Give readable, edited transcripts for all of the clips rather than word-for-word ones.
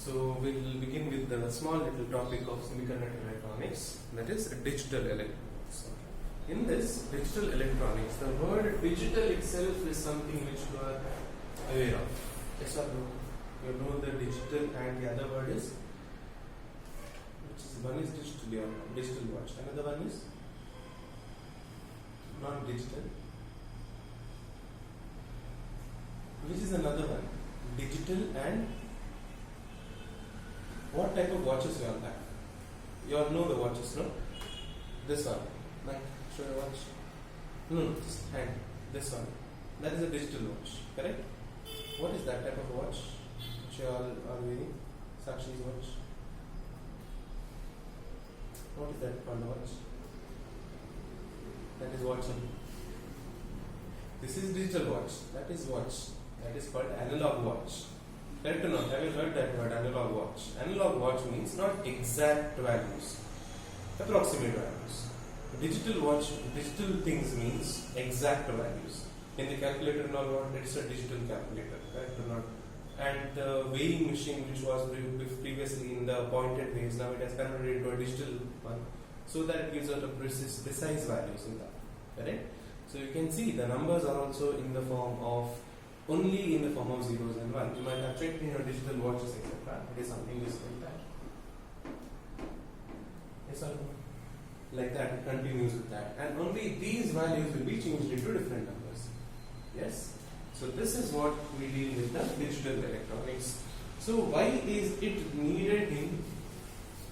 So we'll begin with the small little topic of semiconductor electronics, that is digital electronics. In this digital electronics, the word digital itself is something which you are aware of. Yes or no? You know the digital, and the other word is, one is digital watch, another one is non-digital. Which is another one? Digital and what type of watches you all have? You all know the watches, no? This one. Like, show your watch. No, just hand. This one. That is a digital watch, correct? What is that type of watch which you all are wearing? Sakshi's watch. What is that called watch? That is watching. This is digital watch. That is watch. That is called analog watch. Correct or not? Have you heard that word, analog watch? Analog watch means not exact values, approximate values. Digital watch, digital things means exact values. In the calculator and all, it's a digital calculator, correct or not? And the weighing machine, which was previously in the pointed ways, now it has converted into a digital one, so that it gives out a precise values in that, correct? So you can see the numbers are also in the form of only in the form of zeros and ones. You might have checked in your digital watches, etc. It is something just like that. Yes or no? Like that, it continues with that. And only these values will be changed into different numbers. Yes? So this is what we deal with the digital electronics. So why is it needed in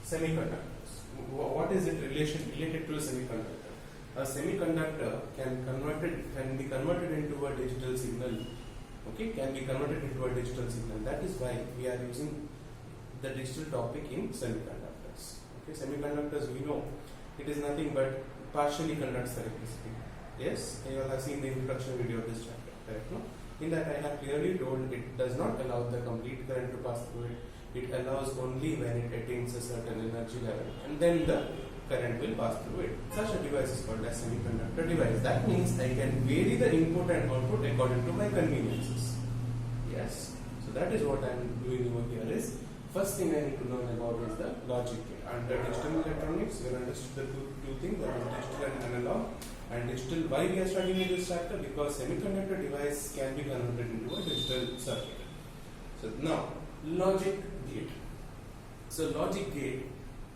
semiconductors? What is it related to a semiconductor? A semiconductor can be converted into a digital signal. Okay, can be converted into a digital signal. That is why we are using the digital topic in semiconductors. Okay, semiconductors, we know it is nothing but partially conducts electricity. Yes, you all have seen the introduction video of this chapter, correct? No? In that I have clearly told it does not allow the complete current to pass through it. It allows only when it attains a certain energy level, and then the current will pass through it. Such a device is called a semiconductor device. That means I can vary the input and output according to my conveniences. Yes. So that is what I am doing over here is, first thing I need to learn about is the logic gate. Under digital electronics, we understood the two things, that is digital and analog. And digital, why we are studying in this chapter? Because semiconductor device can be converted into a digital circuit. So now, logic gate. So logic gate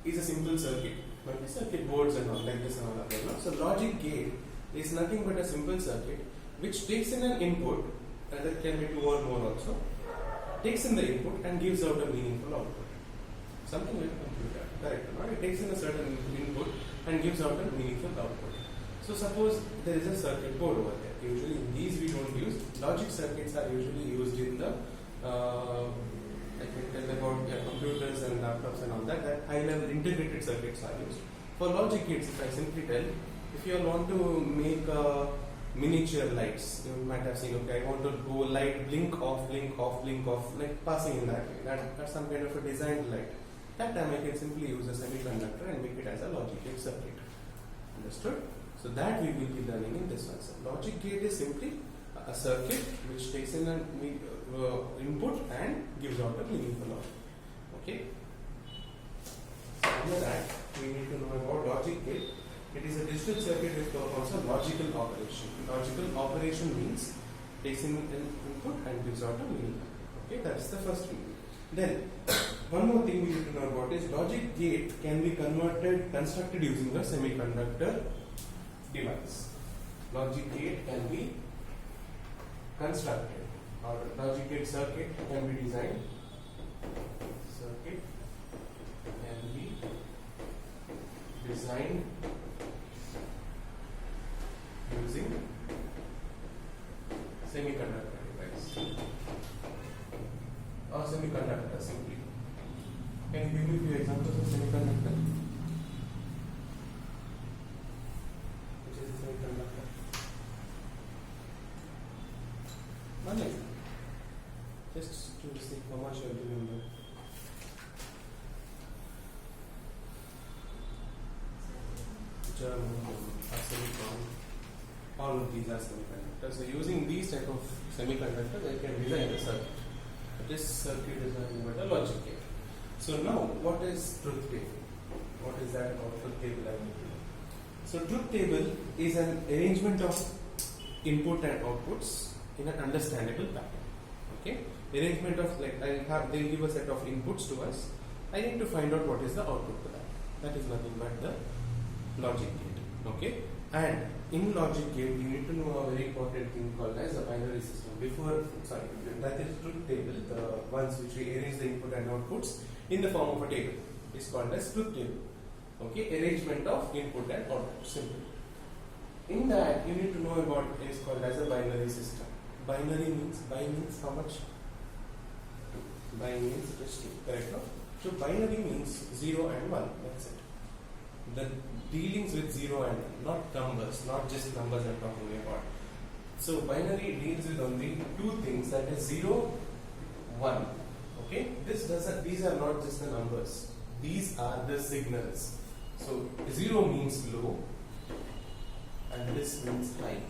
is a simple circuit. But circuit boards and all like this and all that. No? So logic gate is nothing but a simple circuit which takes in an input, and that can be two or more also, takes in the input and gives out a meaningful output. Something like a computer, correct? No? It takes in a certain input and gives out a meaningful output. So suppose there is a circuit board over there. Usually in these we don't use. Logic circuits are usually used in the I can tell about computers and laptops and all that high level integrated circuits are used. For logic gates, if I simply tell, if you want to make miniature lights, you might have seen, okay, I want to go light, blink off, like passing in that way. That's some kind of a designed light. That time I can simply use a semiconductor and make it as a logic gate circuit. Understood? So that we will be learning in this one. So logic gate is simply a circuit which takes in an input and gives out a meaningful output. Okay. So under that, we need to know about logic gate. It is a digital circuit which performs a logical operation. Logical operation means takes in an input and gives out a meaning. Okay, that's the first thing. Then one more thing we need to know about is logic gate can be constructed using a semiconductor device. Logic gate can be constructed, or logic gate circuit can be designed. Circuit can be designed using semiconductor device or semiconductor simply. Can you give me a few examples of semiconductor? Which is a semiconductor? One example. Just to see how much you are doing there. German, silicon, all of these are semiconductors. So using these type of semiconductors, I can design a circuit. This circuit is nothing but a logic gate. So now, what is truth table? What is that about truth table? I need to know. So truth table is an arrangement of input and outputs in an understandable pattern. Okay, arrangement of they give a set of inputs to us. I need to find out what is the output to that. That is nothing but the logic gate. Okay, and in logic gate you need to know a very important thing called as a binary system. That is truth table. The ones which we arrange the input and outputs in the form of a table is called as truth table. Okay, arrangement of input and output. Simple. In that you need to know about what is called as a binary system. Binary means how much? Bi means it is 2, correct? No? So binary means 0 and 1. That's it. The dealings with 0 and 1, not numbers, not just numbers I'm talking about. So binary deals with only two things, that is 0, 1. Okay? These are not just the numbers. These are the signals. So 0 means low and this means high.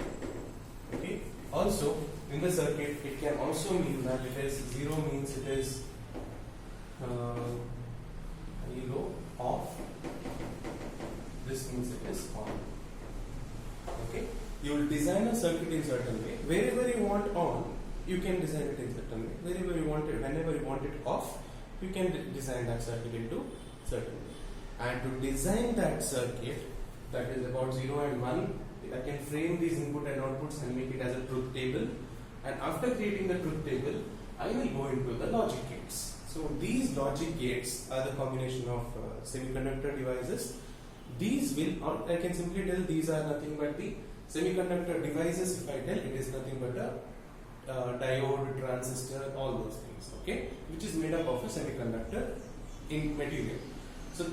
Okay? Also, in the circuit, it can also mean that it is 0 means it is low, off. This means it is on. Okay? You will design a circuit in certain way. Wherever you want on, you can design it in certain way. Wherever you want it, whenever you want it off, you can design that circuit into certain way. And to design that circuit, that is about 0 and 1, I can frame these input and outputs and make it as a truth table. And after creating the truth table, I will go into the logic gates. So these logic gates are the combination of semiconductor devices. These will, I can simply tell these are nothing but the semiconductor devices. If I tell, it is nothing but a diode, transistor, all those things. Okay, which is made up of a semiconductor in material. So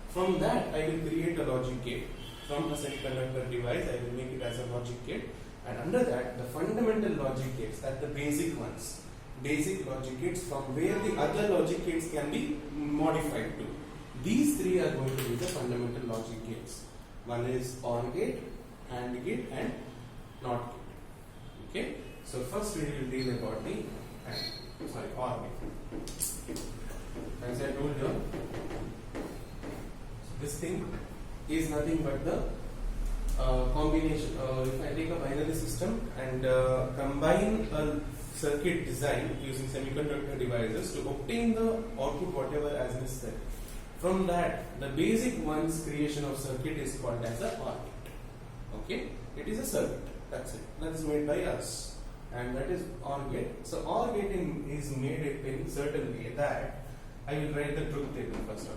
from that I will create a logic gate. From a semiconductor device, I will make it as a logic gate, and under that, the fundamental logic gates, that the basic ones, basic logic gates from where the other logic gates can be modified to. These three are going to be the fundamental logic gates. One is OR gate, AND gate, and NOT gate. Okay, so first we will deal about the OR gate. As I told you, this thing is nothing but the combination. If I take a binary system and combine a circuit design using semiconductor devices to obtain the output whatever as necessary. From that, the basic one's creation of circuit is called as a OR gate. Okay, it is a circuit. That's it. That is made by us, and that is OR gate. So OR gate is made in certain way that I will write the truth table first.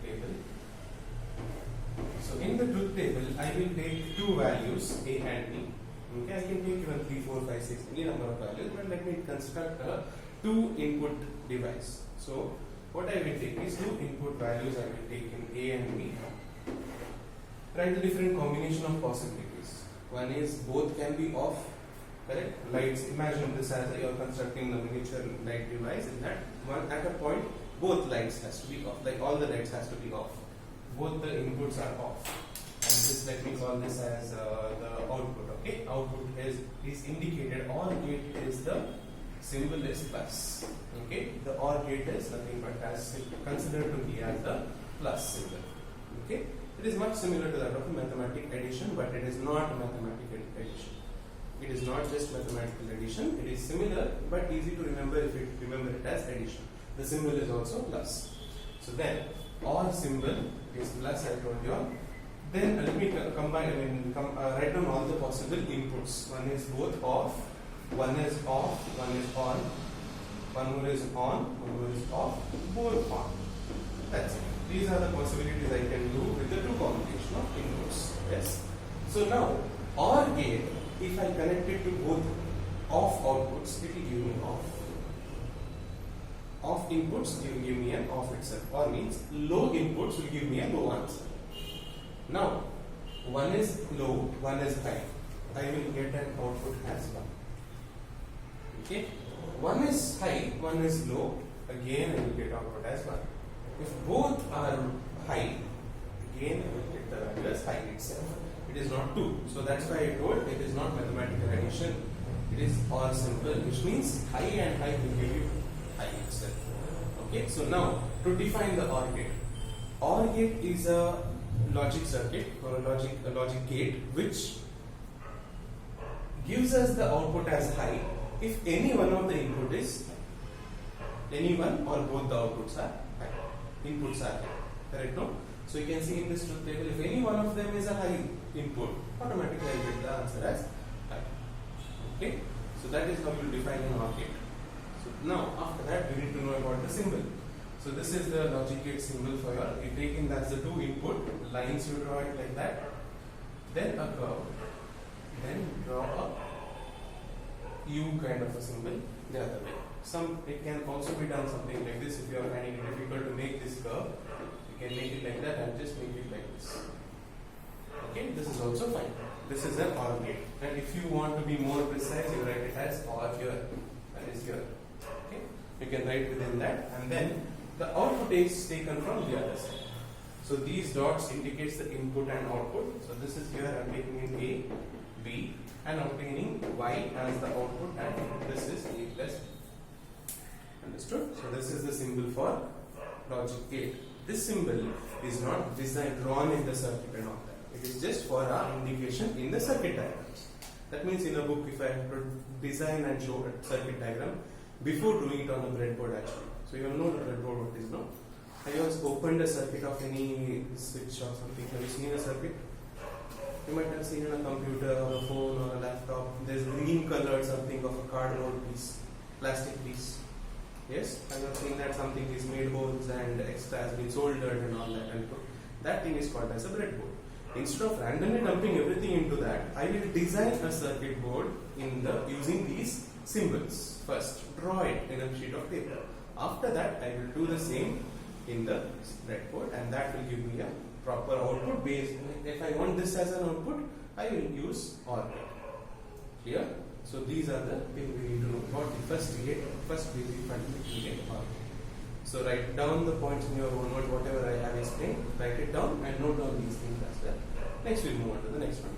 Okay. So in the truth table, I will take two values, A and B. Okay, I can take even 3, 4, 5, 6, any number of values, but let me construct a 2 input device. So what I will take is 2 input values I will take in A and B. Write the different combination of possibilities. One is both can be off, correct? Lights, imagine this as you are constructing the miniature light device, in that one at a point both lights has to be off, like all the lights has to be off. Both the inputs are off, and this, let me call this as the output. Okay, output is indicated. OR gate is the symbol is plus. Okay, the OR gate is nothing but as considered to be as the plus symbol. Okay, it is much similar to that of mathematical addition, but it is not mathematical addition. It is not just mathematical addition. It is similar but easy to remember if you remember it as addition. The symbol is also plus. So then OR symbol is plus, I told you. Then let me write down all the possible inputs. One is both off, one is off, one is on, one more is on, one more is off, both on. That's it. These are the possibilities I can do with the two combination of inputs. Yes. So now OR gate, if I connect it to both off outputs, it will give me off. Off inputs will give me an off itself, or means low inputs will give me a low answer. Now, one is low, one is high. I will get an output as 1. Okay? One is high, one is low. Again, I will get output as 1. If both are high, again I will get the value as high itself. It is not 2. So that's why I told it is not mathematical addition. It is OR symbol, which means high and high will give you high itself. Okay, so now to define the OR gate. OR gate is a logic circuit or a logic gate which gives us the output as high if any one of the input is, any one or both the outputs are high. Inputs are high. Correct, no? So you can see in this truth table, if any one of them is a high input, automatically I get the answer as high. Okay? So that is how you define an OR gate. So now after that we need to know about the symbol. So this is the logic gate symbol for your, you take in that's the two input lines, you draw it like that, then a curve, then draw a U kind of a symbol the other way. It can also be done something like this. If you are finding it difficult to make this curve, you can make it like that and just make it like this. Okay, this is also fine. This is an OR gate. And if you want to be more precise, you write it as OR here, that is here. Okay, you can write within that, and then the output is taken from the other side. So these dots indicates the input and output. So this is here I am taking in A, B, and obtaining Y as the output, and this is A plus B. Understood? So this is the symbol for logic gate. This symbol is not drawn in the circuit and all that. It is just for our indication in the circuit diagrams. That means in a book, if I have to design and show a circuit diagram before doing it on a breadboard actually. So you all know the breadboard what is, no? Have you also opened a circuit of any switch or something? Have you seen a circuit? You might have seen on a computer or a phone or a laptop. There's green colored something of a cardboard piece, plastic piece. Yes, I have seen that something is made holes and extra has been soldered and all that, and that thing is called as a breadboard. Instead of randomly dumping everything into that, I will design a circuit board using these symbols. First, draw it in a sheet of paper. After that, I will do the same in the breadboard, and that will give me a proper output based. If I want this as an output, I will use OR gate. Clear? So these are the things we need to know about the first basic fundamental gate OR gate. So write down the points in your own note, whatever I have explained, write it down and note down these things as well. Next we'll move on to the next one.